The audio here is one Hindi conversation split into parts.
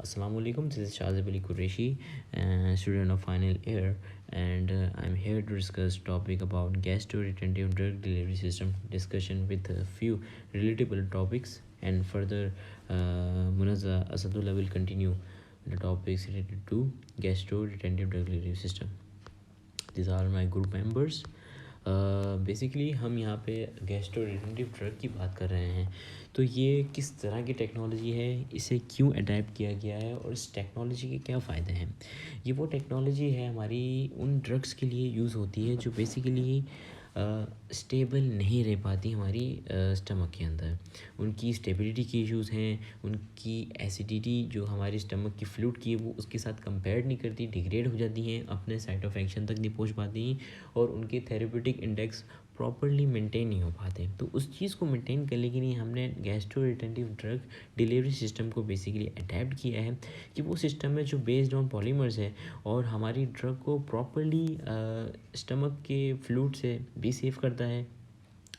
Assalamu alaikum. This is Shazib Ali Qureshi, student of final year, and I'm here to discuss topic about gastroretentive drug delivery system discussion with a few relatable topics. And further, Munaza Asadullah will continue the topics related to gastroretentive drug delivery system. These are my group members. Basically हम यहाँ पे गैस्ट्रोरिटेंटिव ड्रग की बात कर रहे हैं। तो ये किस तरह की टेक्नोलॉजी है, इसे क्यों अडेप्ट किया गया है और इस टेक्नोलॉजी के क्या फ़ायदे हैं। ये वो टेक्नोलॉजी है हमारी उन ड्रग्स के लिए यूज़ होती है जो बेसिकली स्टेबल नहीं रह पाती हमारी स्टमक के अंदर। उनकी स्टेबिलिटी के इश्यूज़ हैं, उनकी एसिडिटी जो हमारी स्टमक की फ्लूइड की है वो उसके साथ कंपेयर नहीं करती, डिग्रेड हो जाती हैं, अपने साइट ऑफ एक्शन तक नहीं पहुंच पाती हैं और उनके थेरेप्यूटिक इंडेक्स प्रॉपरली मेंटेन नहीं हो पाते। तो उस चीज़ को मेंटेन करने के लिए हमने गैस्ट्रोरिटेंटिव ड्रग डिलीवरी सिस्टम को बेसिकली अडेप्ट किया है कि वो सिस्टम है जो बेस्ड ऑन पॉलीमर्स है और हमारी ड्रग को प्रॉपरली स्टमक के फ्लूइड से भी सेव करता है,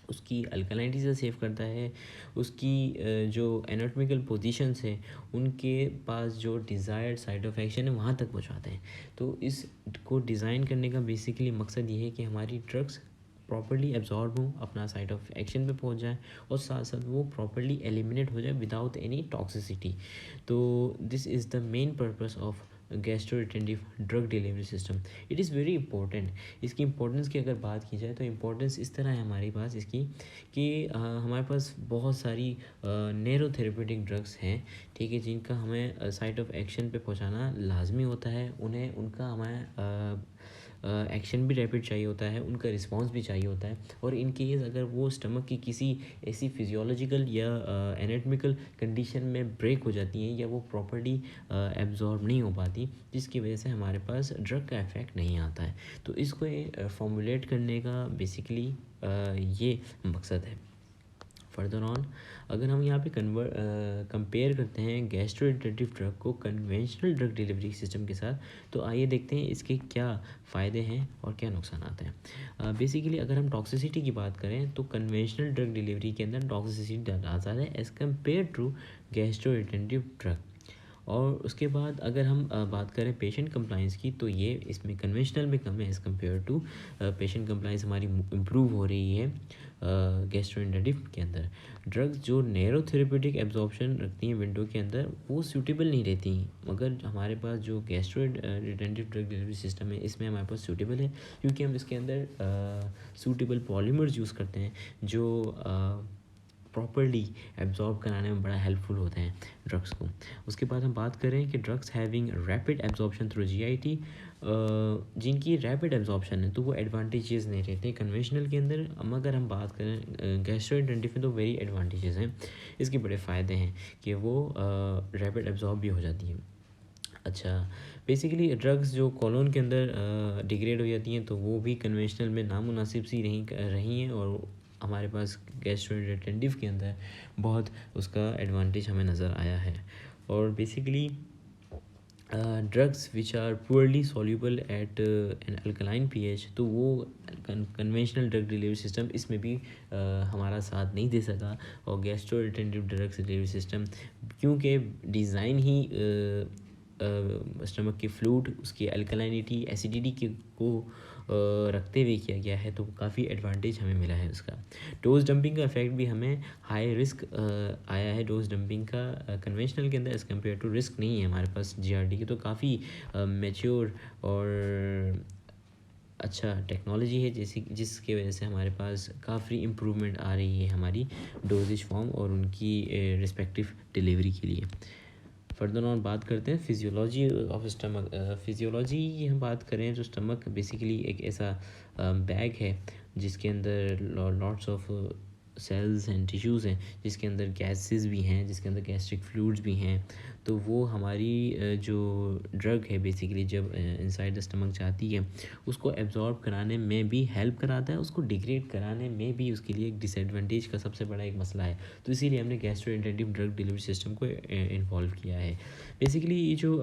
उसकी अल्कलाइनिटी से सेव करता है, उसकी जो एनाटॉमिकल पोजीशंस है उनके पास जो डिज़ायर्ड साइट ऑफ एक्शन है वहाँ तक पहुँचाते हैं। तो इस को डिज़ाइन करने का बेसिकली मकसद ये है कि हमारी ड्रग्स प्रॉपरली एब्जॉर्ब हों, अपना साइट ऑफ एक्शन पे पहुंच जाए और साथ साथ वो प्रॉपरली एलिमिनेट हो जाए विदाउट एनी टॉक्सिसिटी। तो this is the main purpose of gastroretentive drug delivery system. It is very important. इसकी इंपॉर्टेंस की अगर बात की जाए तो इंपॉर्टेंस इस तरह है हमारे पास इसकी कि हमारे पास बहुत सारी नैरो थेरेप्यूटिक ड्रग्स हैं, ठीक है, जिनका हमें साइट ऑफ एक्शन पे पहुंचाना लाजमी होता है। उन्हें उनका हमें एक्शन भी रैपिड चाहिए होता है, उनका रिस्पांस भी चाहिए होता है। और इन केस अगर वो स्टमक की किसी ऐसी फिजियोलॉजिकल या एनाटॉमिकल कंडीशन में ब्रेक हो जाती हैं या वो प्रॉपर्ली एब्जॉर्ब नहीं हो पाती, जिसकी वजह से हमारे पास ड्रग का इफेक्ट नहीं आता है। तो इसको फॉर्मुलेट करने का बेसिकली ये मकसद है। फर्दर ऑन अगर हम यहाँ पे कंपेयर करते हैं गैस्ट्रोरिटेंटिव ड्रग को कन्वेंशनल ड्रग डिलीवरी सिस्टम के साथ, तो आइए देखते हैं इसके क्या फ़ायदे हैं और क्या नुकसान आते हैं। बेसिकली अगर हम टॉक्सिसिटी की बात करें तो कन्वेंशनल ड्रग डिलीवरी के अंदर टॉक्सिसिटी ज़्यादा है एज़ कम्पेयर टू गैस्ट्रोरिटेंटिव ड्रग। और उसके बाद अगर हम बात करें पेशेंट कंप्लाइंस की, तो ये इसमें कन्वेंशनल में कम है as compared to patient compliance हमारी इम्प्रूव हो रही है गैस्ट्रोइंटेंटिव के अंदर। ड्रग्स जो नैरो थेरेप्यूटिक एब्जॉर्प्शन रखती हैं विंडो के अंदर वो सूटेबल नहीं रहती, मगर हमारे पास जो गैस्ट्रोइंटेंटिव ड्रग डिलीवरी सिस्टम है इसमें हमारे पास सूटेबल है, क्योंकि हम इसके अंदर सूटेबल पॉलीमर्स यूज़ करते हैं जो प्रॉपरली एब्जॉर्ब कराने में बड़ा हेल्पफुल होते हैं ड्रग्स को। उसके बाद हम बात करें कि drugs having rapid absorption through GIT, जिनकी रैपिड एब्जॉर्प्शन है तो वो एडवांटेजेस नहीं रहते कन्वेंशनल के अंदर। मगर हम बात करें गैस्ट्रोइंटेंटिव में तो वेरी एडवांटेजेस हैं, इसके बड़े फ़ायदे हैं कि वो रैपिड एब्जॉर्ब भी हो जाती है। अच्छा, बेसिकली ड्रग्स जो कॉलोन के अंदर डिग्रेड हो जाती हैं तो वो भी कन्वेंशनल में नामुनासिब सी रही हैं और हमारे पास गैस्ट्रोइंटेंटिव के अंदर बहुत उसका एडवांटेज हमें नज़र आया है। और basically drugs which are poorly soluble at an alkaline pH, तो वो कन्वेंशनल ड्रग डिलीवरी सिस्टम इसमें भी हमारा साथ नहीं दे सका। और गैस्ट्रोइंटेंटिव ड्रग डिलीवरी सिस्टम क्योंकि डिज़ाइन ही स्टमक की फ्लूइड उसकी अल्कलाइनिटी एसिडिटी को रखते हुए किया गया है, तो काफ़ी एडवांटेज हमें मिला है उसका। डोज डंपिंग का इफेक्ट भी हमें हाई रिस्क आया है डोज डंपिंग का कन्वेंशनल के अंदर एज़ कम्पेयर टू रिस्क नहीं है हमारे पास जीआरडी की। तो काफ़ी मैच्योर और अच्छा टेक्नोलॉजी है जिसके वजह से हमारे पास काफ़ी इम्प्रूवमेंट आ रही है हमारी डोजेज फॉर्म और उनकी रिस्पेक्टिव डिलीवरी के लिए। फर्दर ऑन बात करते हैं फिजियोलॉजी ऑफ स्टमक। फिजियोलॉजी की हम बात करें तो स्टमक बेसिकली एक ऐसा बैग है जिसके अंदर lots of cells and tissues हैं, जिसके अंदर गैसेस भी हैं, जिसके अंदर गैस्ट्रिक फ्लूइड्स भी हैं। तो वो हमारी जो ड्रग है बेसिकली जब इनसाइड द स्टमक जाती है उसको एब्जॉर्ब कराने में भी हेल्प कराता है, उसको डिग्रेड कराने में भी उसके लिए एक डिसएडवांटेज का सबसे बड़ा एक मसला है। तो इसीलिए हमने गैस्ट्रोइंटेंटिव ड्रग डिलीवरी सिस्टम को इन्वॉल्व किया है। बेसिकली ये जो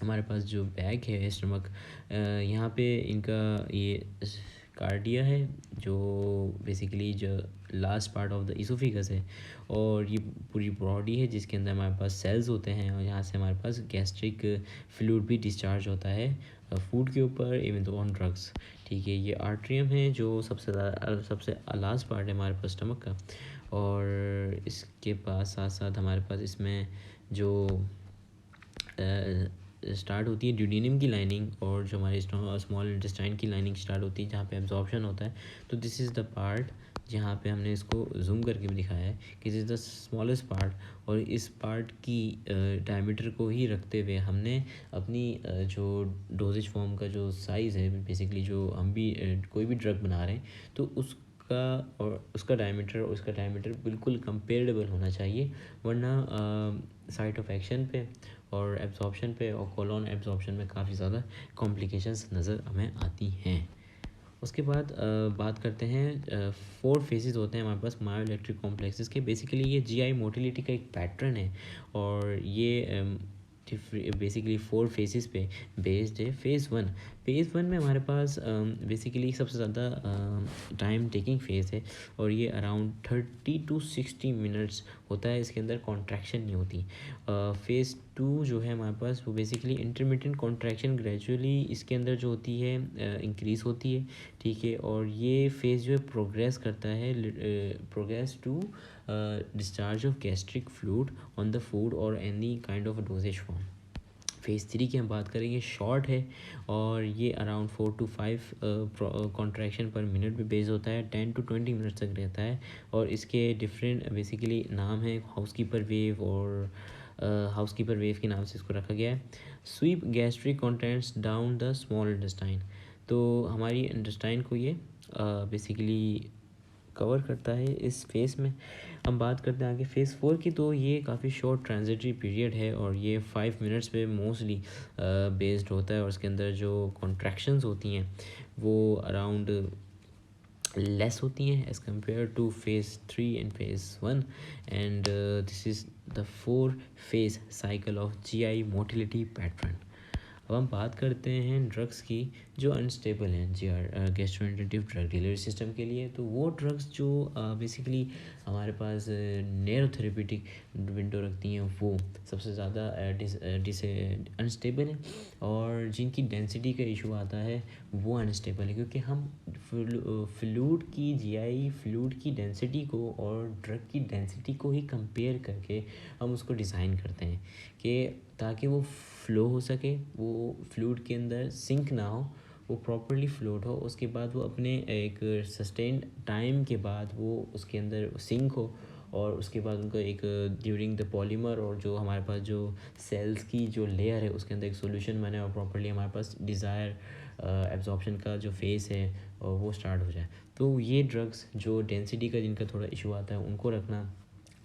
हमारे पास जो बैग है स्टमक, यहाँ पे इनका ये कार्डिया है जो बेसिकली जो last part of the oesophagus है, और ये पूरी बॉडी है जिसके अंदर हमारे पास सेल्स होते हैं, और यहाँ से हमारे पास गैस्ट्रिक फ्लूइड भी डिस्चार्ज होता है फूड के ऊपर, इवन तो ऑन ड्रग्स। ठीक है, ये आर्ट्रियम है जो सबसे लास्ट पार्ट है हमारे पास स्टमक का, और इसके पास साथ साथ हमारे पास इसमें जो स्टार्ट होती है ड्यूडेनम की लाइनिंग, और जो हमारे स्मॉल इंटेस्टाइन की लाइनिंग स्टार्ट होती है जहाँ पे एब्जॉर्प्शन होता है। तो दिस इज़ द पार्ट जहाँ पे हमने इसको जूम करके भी दिखाया है कि this is the smallest part, और इस पार्ट की डायमीटर को ही रखते हुए हमने अपनी जो डोजेज फॉर्म का जो साइज़ है, बेसिकली जो हम भी कोई भी ड्रग बना रहे हैं तो उसका और उसका डायमीटर बिल्कुल कंपेरेबल होना चाहिए, वरना साइट ऑफ एक्शन पे और एब्जॉर्प्शन पे और कोलोन एब्जॉर्प्शन में काफ़ी ज़्यादा कॉम्प्लिकेशंस नज़र हमें आती हैं। उसके बाद बात करते हैं 4 फेजेस होते हैं हमारे पास मायो इलेक्ट्रिक कॉम्प्लेक्सेस के। बेसिकली ये जीआई मोटिलिटी का एक पैटर्न है, और ये बेसिकली 4 फेजेस पे बेस्ड है। फेज़ वन में हमारे पास बेसिकली सबसे ज़्यादा टाइम टेकिंग फेज़ है, और ये अराउंड 30 to 60 मिनट्स होता है, इसके अंदर कॉन्ट्रैक्शन नहीं होती। फेज़ 2 जो है हमारे पास वो बेसिकली इंटरमिटेंट कॉन्ट्रैक्शन ग्रेजुअली इसके अंदर जो होती है इंक्रीज़ होती है। ठीक है, और ये फेज़ जो है प्रोग्रेस करता है progress to discharge of gastric fluid on the food और any kind of dosage form. Phase 3 की हम बात करेंगे, शॉर्ट है, और ये around 4 to 5 contraction per minute पे बेस होता है, 10 to 20 मिनट तक रहता है, और इसके डिफरेंट बेसिकली नाम है हाउसकीपर वेव, और हाउसकीपर वेव के नाम से इसको रखा गया है। Sweep gastric contents down the small intestine, तो हमारी इंटेस्टाइन को ये बेसिकली कवर करता है इस फेज़ में। हम बात करते हैं आगे फेज़ 4 की, तो ये काफ़ी शॉर्ट ट्रांजिटरी पीरियड है, और ये 5 मिनट्स पे मोस्टली बेस्ड होता है, और इसके अंदर जो कॉन्ट्रैक्शंस होती हैं वो अराउंड लेस होती हैं as compared two phase 3 and phase 1, and this is the 4 phase cycle of GI motility pattern. अब हम बात करते हैं ड्रग्स की जो अनस्टेबल हैं गैस्ट्रोएंटेटिव ड्रग डिलीवरी सिस्टम के लिए। तो वो ड्रग्स जो बेसिकली हमारे पास नैरो थेरेप्यूटिक विंडो रखती हैं वो सबसे ज़्यादा अनस्टेबल हैं, और जिनकी डेंसिटी का इशू आता है वो अनस्टेबल है, क्योंकि हम फ्लूइड की जीआई फ्लूइड की डेंसिटी को और ड्रग की डेंसिटी को ही कंपेयर करके हम उसको डिज़ाइन करते हैं कि ताकि वो फ़्लो हो सके, वो फ्लूइड के अंदर सिंक ना हो, वो प्रॉपरली फ्लोट हो, उसके बाद वो अपने एक सस्टेन टाइम के बाद वो उसके अंदर सिंक हो, और उसके बाद उनको एक ड्यूरिंग द पॉलीमर और जो हमारे पास जो सेल्स की जो लेयर है उसके अंदर एक सॉल्यूशन बने, और प्रॉपरली हमारे पास डिज़ायर एब्जॉर्प्शन का जो फेस है वो स्टार्ट हो जाए। तो ये ड्रग्स जो डेंसिटी का जिनका थोड़ा इशू आता है उनको रखना,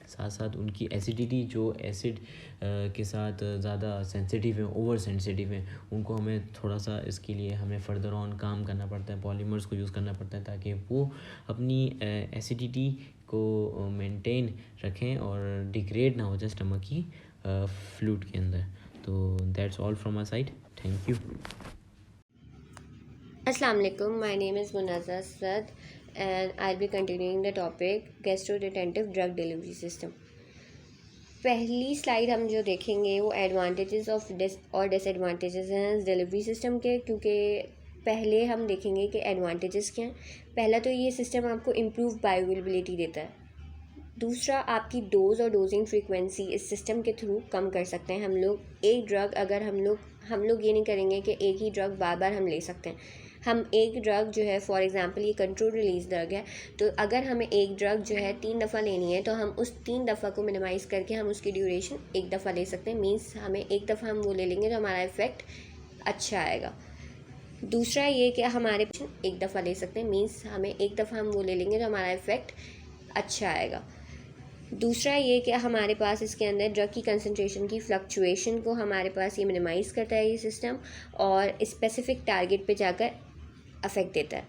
साथ साथ उनकी एसिडिटी जो एसिड के साथ ज़्यादा सेंसिटिव है, ओवर सेंसिटिव है, उनको हमें थोड़ा सा इसके लिए हमें फर्दर ऑन काम करना पड़ता है, पॉलीमर्स को यूज़ करना पड़ता है ताकि वो अपनी एसिडिटी को मेंटेन रखें और डिग्रेड ना हो जाए स्टमक की फ्लूइड के अंदर। तो that's all from my side, thank you. Assalamu alaikum, my name is Munazza Asad and I'll be continuing the topic gastroretentive drug delivery system. पहली स्लाइड हम जो देखेंगे वो एडवांटेजेस और डिसएडवांटेजेस हैं डिलीवरी सिस्टम के, क्योंकि पहले हम देखेंगे कि एडवांटेजेस क्या हैं। पहला तो ये सिस्टम आपको इम्प्रूव बायोअवेलेबिलिटी देता है। दूसरा, आपकी डोज और डोजिंग फ्रीक्वेंसी इस सिस्टम के थ्रू कम कर सकते हैं हम लोग। एक ड्रग अगर हम लोग ये नहीं करेंगे कि एक ही ड्रग बार बार हम ले सकते हैं। हम एक ड्रग जो है, फॉर एग्ज़ाम्पल ये कंट्रोल रिलीज़ ड्रग है, तो अगर हमें एक ड्रग जो है 3 दफ़ा लेनी है तो हम उस 3 दफ़ा को मिनिमाइज़ करके हम उसकी ड्यूरेशन एक दफ़ा ले सकते हैं। मीन्स हमें एक दफ़ा हम वो ले लेंगे तो हमारा इफ़ेक्ट अच्छा आएगा। दूसरा ये कि हमारे एक दफ़ा ले सकते हैं, मीन्स हमें एक दफ़ा हम वो ले लेंगे तो हमारा इफ़ेक्ट अच्छा आएगा। दूसरा ये कि हमारे पास इसके अंदर ड्रग की कंसंट्रेशन की फ्लक्चुएशन को हमारे पास ये मिनिमाइज़ करता है ये सिस्टम, और स्पेसिफिक टारगेट पे जाकर अफेक्ट देता है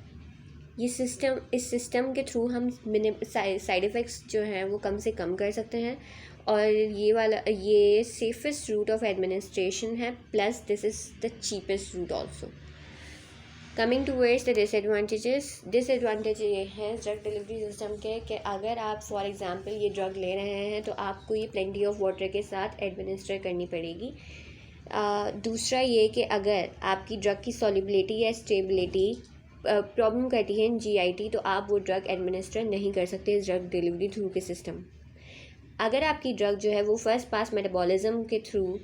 इस सिस्टम के थ्रू हम साइड इफ़ेक्ट्स जो हैं वो कम से कम कर सकते हैं, और ये सेफेस्ट रूट ऑफ एडमिनिस्ट्रेशन है, plus this is the cheapest route also. Coming towards the disadvantage ये हैं ड्रग डिलीवरी सिस्टम के कि अगर आप फॉर एग्जांपल ये ड्रग ले रहे हैं तो आपको ये प्लेंटी ऑफ वाटर के साथ एडमिनिस्टर करनी पड़ेगी। दूसरा ये कि अगर आपकी ड्रग की सॉल्युबिलिटी या स्टेबिलिटी प्रॉब्लम करती है इन GIT तो आप वो ड्रग एडमिनिस्टर नहीं कर सकते इस ड्रग डिलीवरी थ्रू के सिस्टम। अगर आपकी ड्रग जो है वो फर्स्ट पास मेटाबॉलिज्म के थ्रू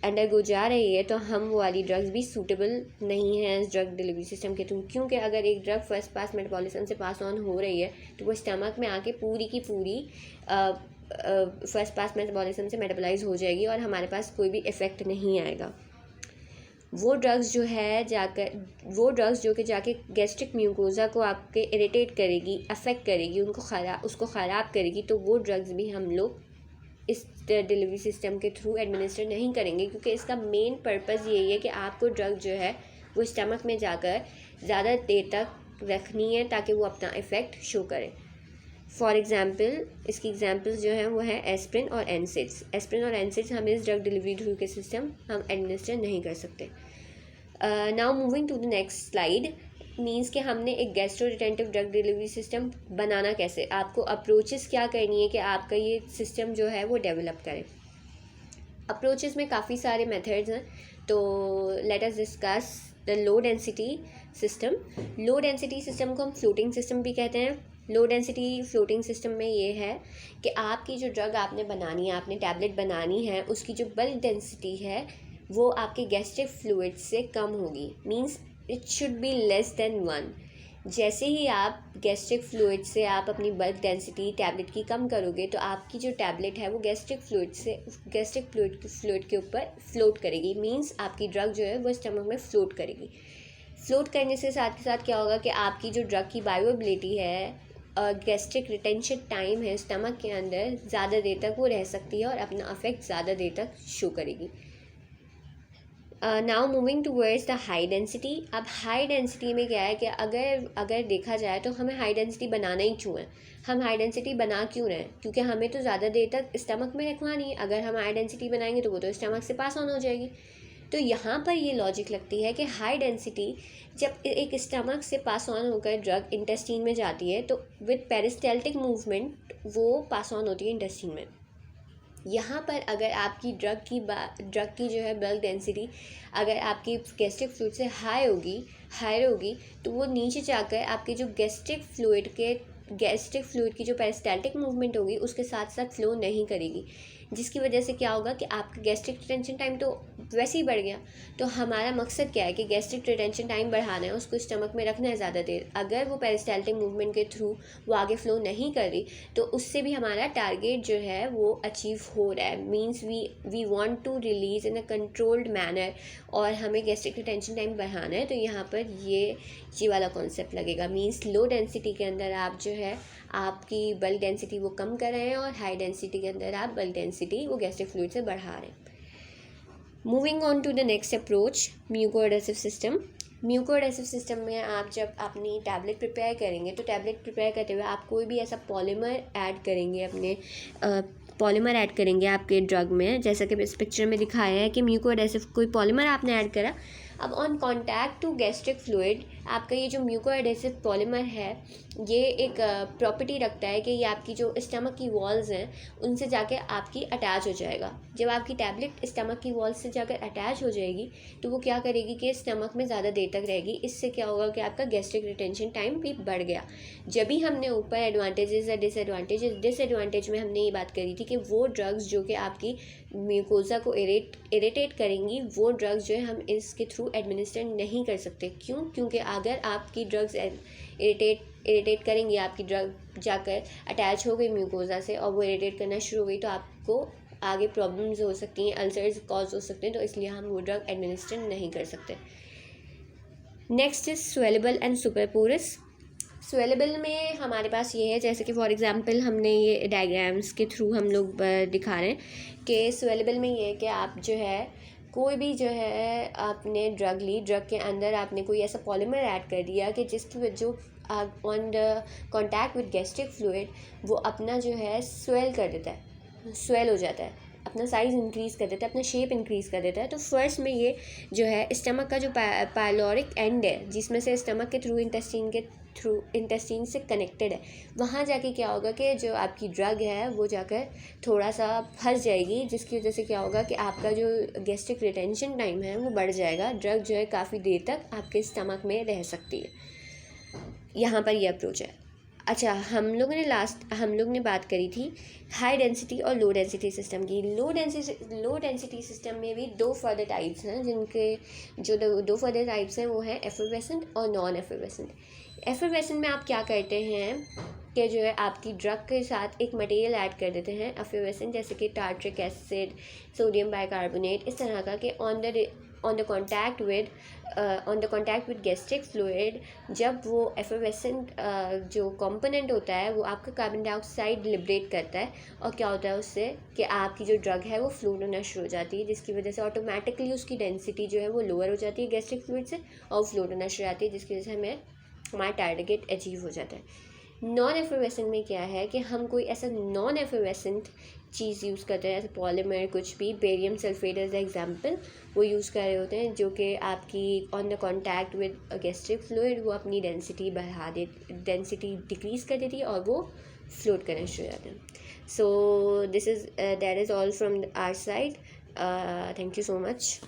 अंडरगो जा रही है तो हम वो वाली ड्रग्स भी सूटेबल नहीं है इस ड्रग डिलीवरी सिस्टम के थ्रू, क्योंकि अगर एक ड्रग फर्स्ट पास मेटाबॉलिज्म से पास ऑन हो रही है तो वो स्टमक में आके पूरी की पूरी फर्स्ट पास मेटाबॉलिज्म से मेटाबोलाइज हो जाएगी और हमारे पास कोई भी इफ़ेक्ट नहीं आएगा। वो ड्रग्स जो कि जाके गैस्ट्रिक म्यूकोज़ा को आपके इरिटेट करेगी, अफेक्ट करेगी, उसको ख़राब करेगी, तो वो ड्रग्स भी हम लोग इस डिलीवरी सिस्टम के थ्रू एडमिनिस्टर नहीं करेंगे, क्योंकि इसका मेन पर्पज़ यही है कि आपको ड्रग जो है वो स्टमक में जाकर ज़्यादा देर तक रखनी है ताकि वो अपना इफ़ेक्ट शो करे। फॉर एग्ज़ाम्पल इसकी एग्जांपल्स जो हैं वो है एस्प्रिन और एनसिड्स। एस्प्रिन और एनसिड्स हम इस ड्रग डिलीवरी थ्रू के सिस्टम हम एडमिनिस्टर नहीं कर सकते। Now moving to the next slide means कि हमने एक gastroretentive drug delivery system बनाना कैसे, आपको अप्रोचेस क्या करनी है कि आपका ये सिस्टम जो है वो डेवलप करें। अप्रोचेस में काफ़ी सारे मेथड्स हैं, तो let us discuss the low density system. Low density system को हम फ्लोटिंग सिस्टम भी कहते हैं। लो डेंसिटी फ्लोटिंग सिस्टम में ये है कि आपकी जो ड्रग आपने बनानी है, आपने टैबलेट बनानी है, उसकी जो बल्क डेंसिटी है वो आपके गैस्ट्रिक फ्लूइड से कम होगी, means it should be less than 1। जैसे ही आप गैस्ट्रिक फ्लूइड से आप अपनी बल्क डेंसिटी टैबलेट की कम करोगे तो आपकी जो टैबलेट है वो गैस्ट्रिक फ्लूइड के ऊपर फ्लोट करेगी, मींस आपकी ड्रग जो है वो स्टमक में फ्लोट करेगी। फ्लोट करने से साथ के साथ क्या होगा कि आपकी जो ड्रग की बायोएबिलिटी है, गैस्ट्रिक रिटेंशन टाइम है स्टमक के अंदर, ज़्यादा देर तक वो रह सकती है और अपना अफेक्ट ज़्यादा देर तक शो करेगी। Now moving towards the high density. अब हाई डेंसिटी में क्या है कि अगर देखा जाए तो हमें हाई डेंसिटी बनाना ही क्यों है, हम हाई डेंसिटी बना क्यों रहे हैं, क्योंकि हमें तो ज़्यादा देर तक स्टमक में रखवानी है। अगर हम हाई डेंसिटी बनाएंगे तो वो तो स्टमक से पास ऑन हो जाएगी। तो यहाँ पर ये लॉजिक लगती है कि हाई डेंसिटी जब एक स्टमक से पास ऑन होकर ड्रग इंटेस्टीन में जाती है तो विद पेरिस्टाल्टिक मूवमेंट वो पास ऑन होती है इंटेस्टीन में। यहाँ पर अगर आपकी ड्रग की जो है बल्क डेंसिटी अगर आपकी गैस्ट्रिक फ्लूइड से हायर होगी तो वो नीचे जाकर आपके जो गैस्ट्रिक फ्लूइड की जो पेरिस्टाल्टिक मूवमेंट होगी उसके साथ साथ फ्लो नहीं करेगी, जिसकी वजह से क्या होगा कि आपका गैस्ट्रिक रिटेंशन टाइम तो वैसे ही बढ़ गया। तो हमारा मकसद क्या है कि गैस्ट्रिक रिटेंशन टाइम बढ़ाना है, उसको स्टमक में रखना है ज़्यादा देर। अगर वो पेरिस्टाल्टिक मूवमेंट के थ्रू वो आगे फ्लो नहीं कर रही तो उससे भी हमारा टारगेट जो है वो अचीव हो रहा है, means we want to release in a controlled manner और हमें गैस्ट्रिक रिटेंशन टाइम बढ़ाना है। तो यहाँ पर ये वाला कॉन्सेप्ट लगेगा, मीन्स लो डेंसिटी के अंदर आप जो है आपकी बल्क डेंसिटी वो कम कर रहे हैं और हाई डेंसिटी के अंदर आप बल्क डेंसिटी वो गैस्ट्रिक फ्लूइड से बढ़ा रहे हैं। Moving on to the next approach, mucoadhesive system. Mucoadhesive system में आप जब अपनी टैबलेट प्रिपेयर करेंगे तो टैबलेट प्रिपेयर करते हुए आप कोई भी ऐसा पॉलीमर ऐड करेंगे आपके ड्रग में, जैसा कि इस पिक्चर में दिखाया है कि म्यूकोएडेसिव कोई पॉलीमर आपने ऐड करा। अब on contact to gastric fluid आपका ये जो म्यूकोएडेसिव पॉलीमर है ये एक प्रॉपर्टी रखता है कि ये आपकी जो स्टमक की वॉल्स हैं उनसे जाकर आपकी अटैच हो जाएगा। जब आपकी टैबलेट स्टमक की वॉल्स से जाकर अटैच हो जाएगी तो वो क्या करेगी कि स्टमक में ज़्यादा देर तक रहेगी। इससे क्या होगा कि आपका गैस्ट्रिक रिटेंशन टाइम भी बढ़ गया। जब भी हमने ऊपर एडवांटेजेस या डिसएडवांटेज में हमने ये बात करी थी कि वो ड्रग्स जो कि आपकी म्यूकोज़ा को इरिटेट करेंगी वो ड्रग्स जो है हम इसके थ्रू एडमिनिस्टर नहीं कर सकते। क्यों? क्योंकि अगर आपकी ड्रग्स इरिटेट करेंगी, आपकी ड्रग जाकर अटैच हो गई म्यूकोज़ा से और वो इरिटेट करना शुरू हो गई तो आपको आगे प्रॉब्लम्स हो सकती हैं, अल्सर्स कॉज हो सकते हैं, तो इसलिए हम वो ड्रग एडमिनिस्टर नहीं कर सकते। Next is swellable and superporous. Swellable में हमारे पास ये है, जैसे कि फॉर एग्जांपल हमने ये डायग्राम्स के थ्रू हम लोग दिखा रहे हैं कि स्वेलेबल में ये है कि आप जो है कोई भी जो है आपने ड्रग ली, ड्रग के अंदर आपने कोई ऐसा पॉलीमर ऐड कर दिया कि जिसकी जो on the contact with gastric fluid वो अपना जो है स्वेल कर देता है, स्वेल हो जाता है, अपना साइज़ इंक्रीज़ कर देता है, अपना शेप इंक्रीज़ कर देता है। तो फर्स्ट में ये जो है स्टमक का जो पायलोरिक एंड है, जिसमें से स्टमक के थ्रू इंटेस्टाइन से कनेक्टेड है, वहाँ जाके क्या होगा कि जो आपकी ड्रग है वो जाकर थोड़ा सा फंस जाएगी, जिसकी वजह से क्या होगा कि आपका जो गैस्ट्रिक रिटेंशन टाइम है वो बढ़ जाएगा। ड्रग जो है काफ़ी देर तक आपके स्टमक में रह सकती है। यहाँ पर ये अप्रोच है। अच्छा, हम लोग ने बात करी थी हाई डेंसिटी और लो डेंसिटी सिस्टम की। लो डेंसिटी सिस्टम में भी दो फर्दर टाइप्स हैं, जिनके जो दो फर्दर टाइप्स हैं वो हैं एफर्वेसेंट और नॉन एफर्वेसेंट। एफर्वेसेंट में आप क्या करते हैं कि जो है आपकी ड्रग के साथ एक मटेरियल ऐड कर देते हैं एफर्वेसेंट, जैसे कि टार्ट्रिक एसिड, सोडियम बाइकार्बोनेट, इस तरह का, कि on the contact with gastric fluid, जब वो एफर्वेसेंट जो कंपोनेंट होता है वो आपका कार्बन डाइऑक्साइड लिबरेट करता है, और क्या होता है उससे कि आपकी जो ड्रग है वो फ्लोट होना शुरू हो जाती है, जिसकी वजह से ऑटोमेटिकली उसकी डेंसिटी जो है वो लोअर हो जाती है गैस्ट्रिक फ्लूइड से, और फ्लोट होना शुरू हो जाती है, जिसकी वजह से हमारा टारगेट अचीव हो जाता है। नॉन एफर्वेसेंट में क्या है कि हम कोई ऐसा नॉन एफर्वेसेंट चीज़ यूज़ करते हैं, जैसे पॉलीमर, कुछ भी, बेरियम सल्फेट एज एग्जांपल, वो यूज़ कर रहे होते हैं, जो कि आपकी on the contact with gastric fluid वो अपनी डेंसिटी डिक्रीज़ कर देती है और वो फ्लोट करना शुरू हो जाता है। So that is all from our side. Thank you so much.